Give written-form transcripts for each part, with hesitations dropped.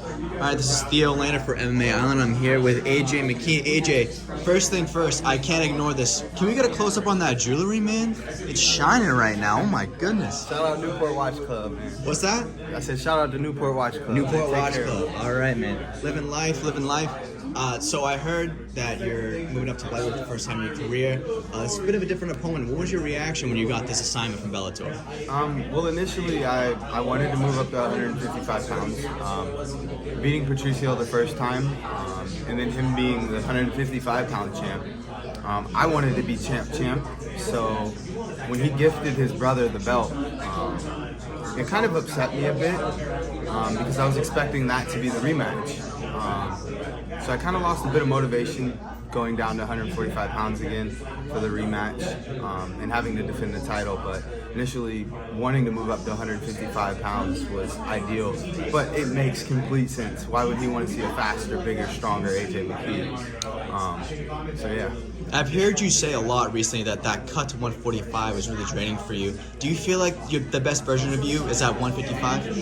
Alright, this is Theo Lander for MMA Island. I'm here with AJ McKee. AJ, first thing first, I can't ignore this. Can we get a close-up on that jewelry, man? It's shining right now. Oh my goodness. Shout out Newport Watch Club, man. What's that? I said shout out to Newport Watch Club. Newport Watch Club. Alright, man. Living life, living life. So I heard that you're moving up to lightweight for the first time in your career. It's a bit of a different opponent. What was your reaction when you got this assignment from Bellator? Well, initially I wanted to move up to 155 pounds. Beating Patricio the first time, and then him being the 155-pound champ. I wanted to be champ. So when he gifted his brother the belt, it kind of upset me a bit because I was expecting that to be the rematch. So I kind of lost a bit of motivation going down to 145 pounds again for the rematch and having to defend the title. But initially, wanting to move up to 155 pounds was ideal. But it makes complete sense. Why would he want to see a faster, bigger, stronger AJ McKee? So yeah. I've heard you say a lot recently that cut to 145 was really draining for you. Do you feel like the best version of you is at 155?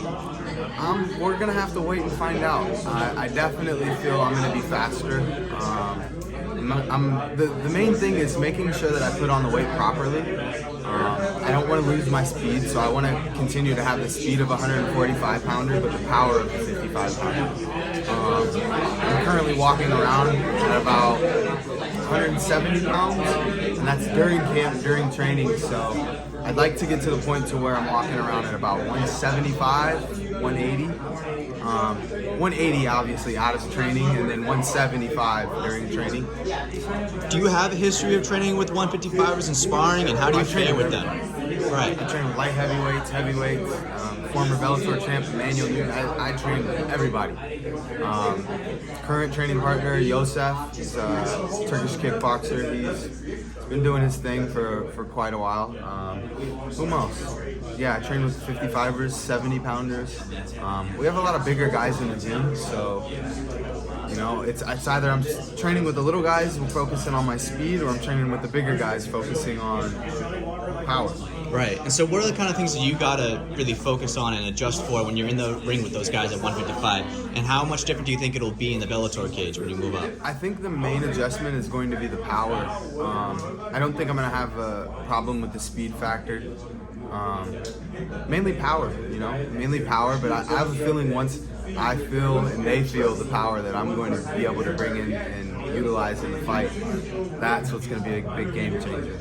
We're going to have to wait and find out. I definitely feel I'm going to be faster. The main thing is making sure that I put on the weight properly. I don't want to lose my speed, so I want to continue to have the speed of a 145-pounder, but the power of a 55-pounder. I'm currently walking around at about 170 pounds, and that's during camp, during training, so I'd like to get to the point to where I'm walking around at about 175, 180. 180 obviously out of training, and then 175 during training. Do you have a history of training with 155ers and sparring, and how do you train with them? Right. I train with light heavyweights, former Bellator champ Emmanuel Newton. I train with everybody. Current training partner Yosef, he's a Turkish kickboxer. He's been doing his thing for quite a while. Who else? Yeah, I train with 55ers, 70-pounders. We have a lot of bigger guys in the gym, so you know, it's either I'm just training with the little guys and focusing on my speed, or I'm training with the bigger guys focusing on power. Right. And so what are the kind of things that you got to really focus on and adjust for when you're in the ring with those guys at 155? And how much different do you think it'll be in the Bellator cage when you move up? I think the main adjustment is going to be the power. I don't think I'm going to have a problem with the speed factor. Mainly power, mainly power, but I have a feeling once I feel and they feel the power that I'm going to be able to bring in and utilize in the fight, that's what's going to be a big game changer.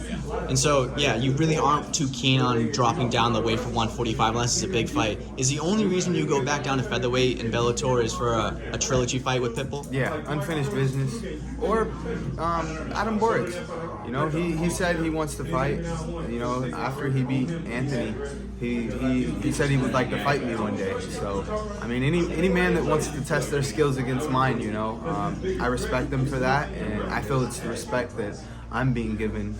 And so, yeah, you really aren't too keen on dropping down the weight for 145 unless it's a big fight. Is the only reason you go back down to featherweight in Bellator is for a trilogy fight with Pitbull? Yeah, unfinished business. Or Adam Boric. He said he wants to fight. After he beat Anthony, he said he would like to fight me one day. So, I mean, any man that wants to test their skills against mine, I respect them for that, and I feel it's the respect that I'm being given.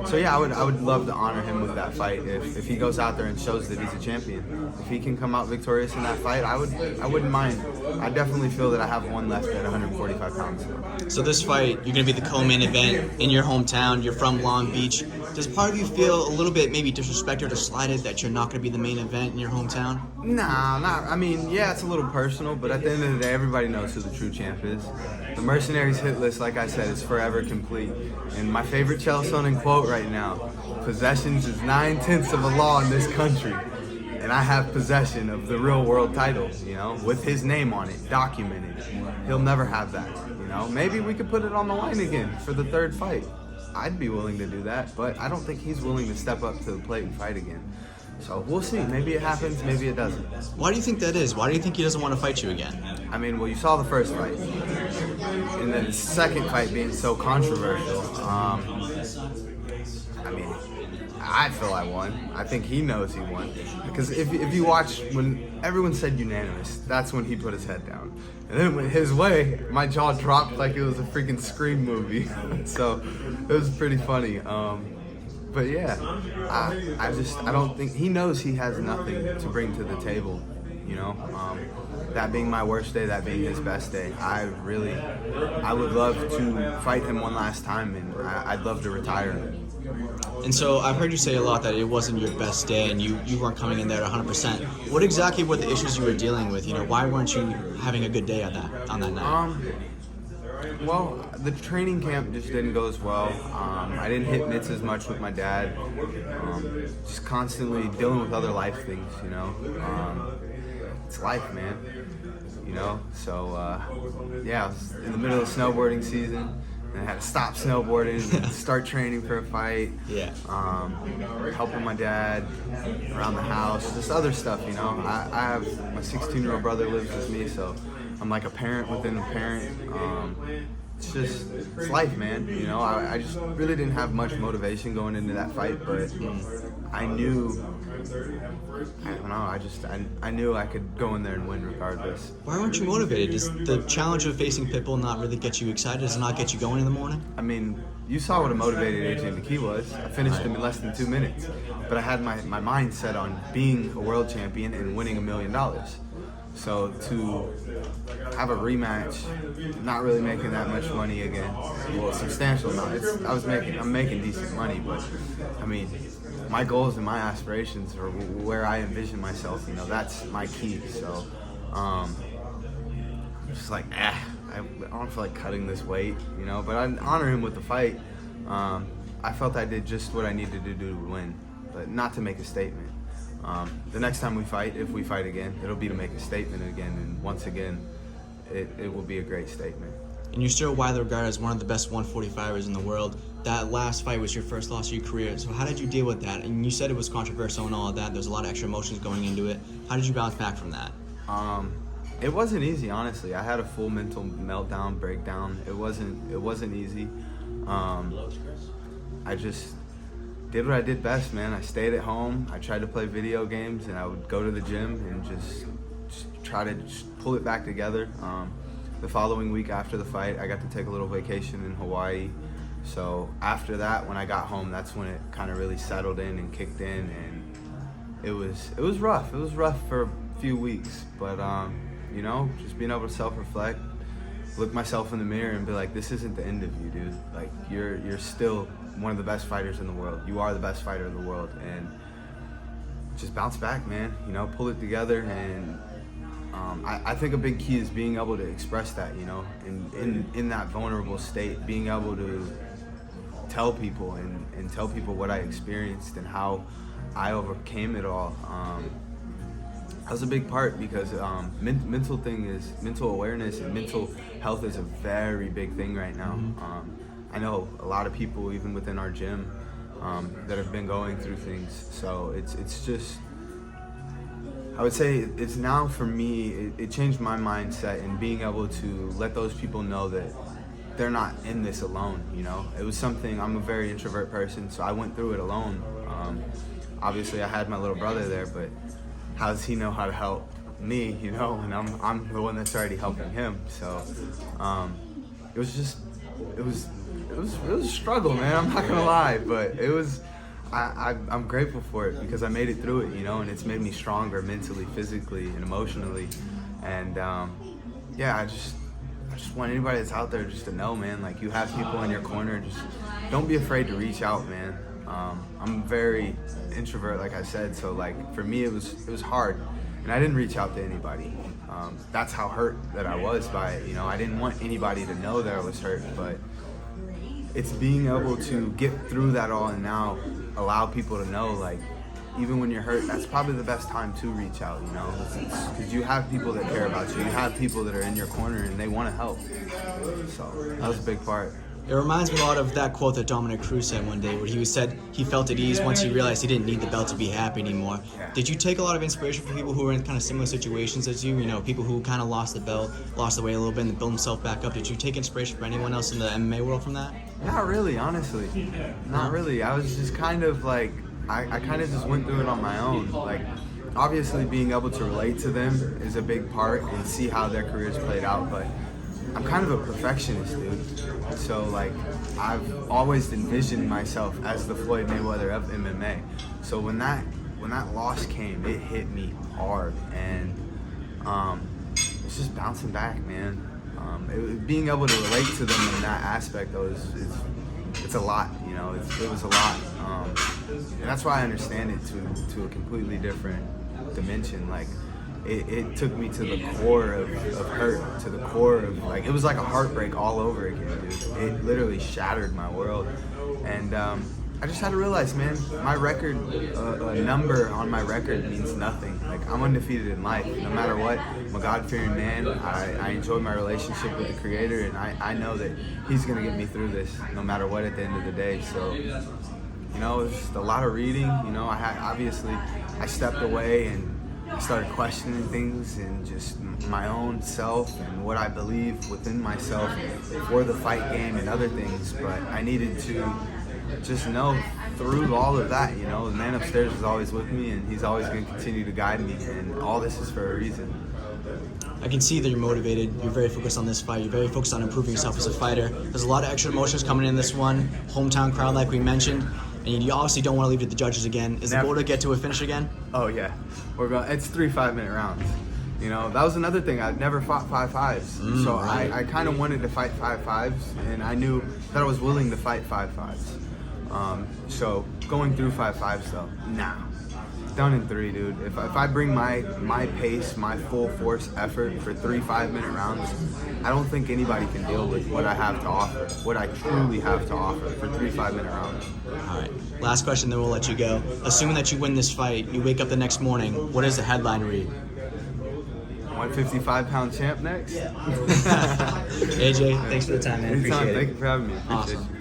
So yeah, I would love to honor him with that fight if he goes out there and shows that he's a champion. If he can come out victorious in that fight, I wouldn't mind. I definitely feel that I have one left at 145 pounds. So this fight, you're going to be the co-main event in your hometown. You're from Long Beach. Does part of you feel a little bit maybe disrespected or slighted that you're not going to be the main event in your hometown? Nah, yeah, it's a little personal, but at the end of the day, everybody knows who the true champ is. The Mercenaries hit list, like I said, is forever complete. And my favorite Chael Sonnen quote right now, possessions is 9/10 of a law in this country. And I have possession of the real world title, with his name on it, documented. He'll never have that, Maybe we could put it on the line again for the third fight. I'd be willing to do that, but I don't think he's willing to step up to the plate and fight again. So we'll see. Maybe it happens, maybe it doesn't. Why do you think that is? Why do you think he doesn't want to fight you again? I mean, well, you saw the first fight. And then the second fight being so controversial. I feel I won. I think he knows he won. Because if you watch, when everyone said unanimous, that's when he put his head down. And then when his way, my jaw dropped like it was a freaking Scream movie. So it was pretty funny. But yeah, I don't think, he knows he has nothing to bring to the table, that being my worst day, that being his best day. I would love to fight him one last time, and I'd love to retire him. And so I've heard you say a lot that it wasn't your best day and you weren't coming in there at 100%. What exactly were the issues you were dealing with? Why weren't you having a good day on that night? Well, the training camp just didn't go as well. I didn't hit mitts as much with my dad. Just constantly dealing with other life things, it's life, man. So yeah, I was in the middle of snowboarding season, and I had to stop snowboarding and start training for a fight. Yeah. Helping my dad around the house, just other stuff. I have my 16-year-old brother lives with me, so I'm like a parent within a parent. It's life, man. I just really didn't have much motivation going into that fight, but I knew. I don't know. I knew I could go in there and win regardless. Why weren't you motivated? Does the challenge of facing Pitbull not really get you excited? Does it not get you going in the morning? I mean, you saw what a motivated AJ McKee was. I finished him in less than 2 minutes, but I had my mind set on being a world champion and winning $1 million. So to have a rematch, not really making that much money again, well, substantial amount. I'm making decent money, but I mean, my goals and my aspirations are where I envision myself. That's my key. So, I'm just like, I don't feel like cutting this weight. But I honor him with the fight. I felt I did just what I needed to do to win, but not to make a statement. The next time we fight, if we fight again, it'll be to make a statement again, and once again, it will be a great statement. And you're still widely regarded as one of the best 145ers in the world. That last fight was your first loss of your career, so how did you deal with that? And you said it was controversial and all of that. There's a lot of extra emotions going into it. How did you bounce back from that? It wasn't easy, honestly. I had a full mental meltdown, breakdown. It wasn't easy. I just did what I did best, man. I stayed at home. I tried to play video games, and I would go to the gym and just try to pull it back together. The following week after the fight, I got to take a little vacation in Hawaii. So after that, when I got home, that's when it kind of really settled in and kicked in, and it was rough. It was rough for a few weeks, but just being able to self-reflect, look myself in the mirror, and be like, this isn't the end of you, dude. Like you're still one of the best fighters in the world. You are the best fighter in the world, and just bounce back, man. Pull it together, and I think a big key is being able to express that, in that vulnerable state, being able to tell people and tell people what I experienced and how I overcame it all. That was a big part because mental awareness and mental health is a very big thing right now. I know a lot of people, even within our gym, that have been going through things. So it's just, I would say it's now for me, it changed my mindset in being able to let those people know that they're not in this alone, It was something, I'm a very introvert person, so I went through it alone. Obviously I had my little brother there, but how does he know how to help me, and I'm the one that's already helping him. So it was a struggle, man, I'm not gonna lie, but it was, I'm grateful for it because I made it through it, and it's made me stronger mentally, physically, and emotionally. And yeah, I just want anybody that's out there just to know, man, like, you have people in your corner. Just don't be afraid to reach out, man. I'm very introvert, like I said, so like for me it was hard, and I didn't reach out to anybody. That's how hurt that I was by it. I didn't want anybody to know that I was hurt, but it's being able to get through that all and now allow people to know, like, even when you're hurt, that's probably the best time to reach out, because you have people that care about you. You have people that are in your corner and they want to help. So that was a big part. It reminds me a lot of that quote that Dominic Cruz said one day, where he said he felt at ease once he realized he didn't need the belt to be happy anymore. Yeah. Did you take a lot of inspiration from people who were in kind of similar situations as you? People who kind of lost the belt, lost the weight a little bit, and built themselves back up. Did you take inspiration from anyone else in the MMA world from that? Not really, honestly. Not really. I was just kind of like, I kind of just went through it on my own. Like, obviously being able to relate to them is a big part and see how their careers played out, but I'm kind of a perfectionist, dude. So like, I've always envisioned myself as the Floyd Mayweather of MMA. So when that loss came, it hit me hard, and it's just bouncing back, man. Being able to relate to them in that aspect, though, it's a lot. It was a lot. And that's why I understand it to a completely different dimension. Like, it took me to the core of hurt, to the core of, like, it was like a heartbreak all over again, dude. It literally shattered my world. And I just had to realize, man, my record, a number on my record means nothing. Like, I'm undefeated in life, no matter what. I'm a God-fearing man. I enjoy my relationship with the Creator, and I know that He's gonna get me through this, no matter what, at the end of the day. So, you know, it's just a lot of reading. You know, I stepped away and I started questioning things and just my own self and what I believe within myself for the fight game and other things. But I needed to just know through all of that, you know, the man upstairs is always with me, and he's always going to continue to guide me, and all this is for a reason. I can see that you're motivated. You're very focused on this fight. You're very focused on improving yourself as a fighter. There's a lot of extra emotions coming in this one. Hometown crowd, like we mentioned. And you obviously don't want to leave it to the judges again. Is the goal to get to a finish again? Oh, yeah. It's 3 5-minute rounds. You know, that was another thing. I'd never fought 5-5s. So right. I kind of wanted to fight 5-5s, and I knew that I was willing to fight 5-5s. So going through 5-5s, though, nah. Down in 3, dude. If I bring my pace, my full force effort for 3 5-minute rounds, I don't think anybody can deal with what I have to offer, what I truly have to offer for 3 5-minute rounds. All right. Last question, then we'll let you go. Assuming that you win this fight, you wake up the next morning, what does the headline read? 155-pound champ next? AJ, thanks for the time, man. Appreciate it. Thank you for having me. Appreciate Awesome. you.